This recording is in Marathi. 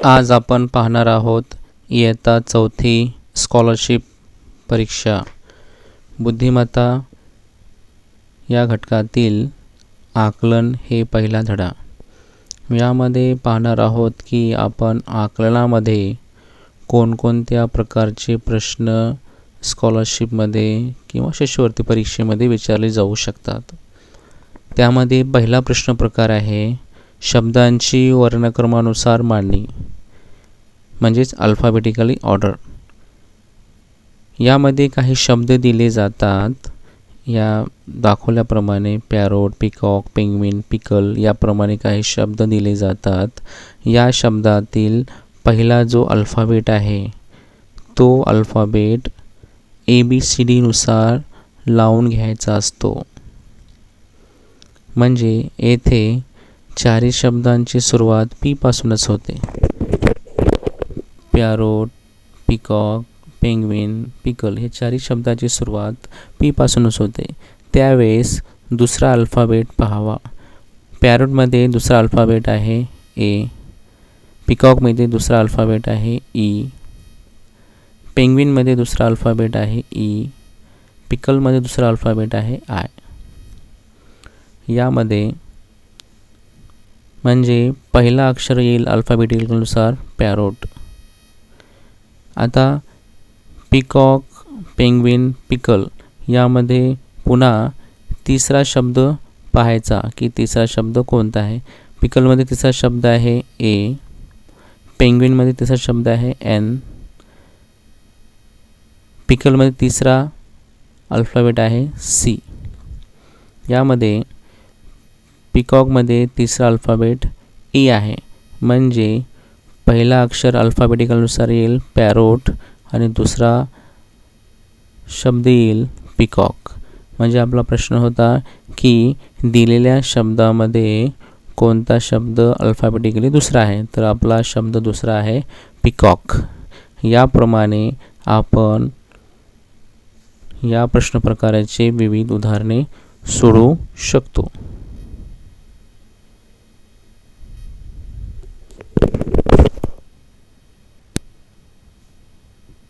आज आपण पाहणार आहोत इयत्ता चौथी स्कॉलरशिप परीक्षा बुद्धिमत्ता या घटकातील आकलन हे पहिला धडा। यामध्ये पाहणार आहोत की आपण आकलनामध्ये कोणकोणत्या प्रकारचे प्रश्न स्कॉलरशिपमध्ये किंवा शिष्यवृत्ती परीक्षेमध्ये विचारले जाऊ शकतात। त्यामध्ये पहिला प्रश्न प्रकार आहे शब्दांची वर्णक्रमानुसार मांडणी म्हणजेच अल्फाबेटिकली ऑर्डर। यामध्ये काही शब्द दिले जातात, या दाखवल्याप्रमाणे पॅरोट, पिकॉक, पेंग्विन, पिकल याप्रमाणे काही शब्द दिले जातात। या शब्दातील पहिला जो अल्फाबेट आहे तो अल्फाबेट ABCD नुसार लावून घ्यायचा असतो। म्हणजे येथे चारही शब्दांची सुरुवात P पासूनच होते। पॅरोट, पिकॉक, पेंग्विन, पिकल हे चारही शब्दाची सुरुवात P पासूनच होते। त्यावेळेस दुसरा अल्फाबेट पाहावा। पॅरोटमध्ये दुसरा अल्फाबेट आहे A, पिकॉकमध्ये दुसरा अल्फाबेट आहे E, पेंग्विनमध्ये दुसरा अल्फाबेट आहे E, पिकलमध्ये दुसरा अल्फाबेट आहे I। यामध्ये म्हणजे पहिला अक्षर येईल अल्फाबेटिकनुसार पॅरोट। आता पिकॉक, पेंग्विन, पिकल यामध्ये पुन्हा तिसरा शब्द पाहायचा की तिसरा शब्द कोणता आहे। पिकलमध्ये तिसरा शब्द आहे A, पेंग्विनमध्ये तिसरा शब्द आहे N, पिकलमध्ये तिसरा अल्फाबेट आहे C। यामध्ये पिकॉकमध्ये तिसरा अल्फाबेट E आहे, म्हणजे पहिला अक्षर अल्फाबेटिकलनुसार येईल पॅरोट आणि दुसरा शब्द येईल पिकॉक। म्हणजे आपला प्रश्न होता की दिलेल्या शब्दामध्ये कोणता शब्द अल्फाबेटिकली दुसरा आहे, तर आपला शब्द दुसरा आहे पिकॉक। याप्रमाणे आपण या प्रश्न प्रकाराचे विविध उदाहरणे सोडवू शकतो।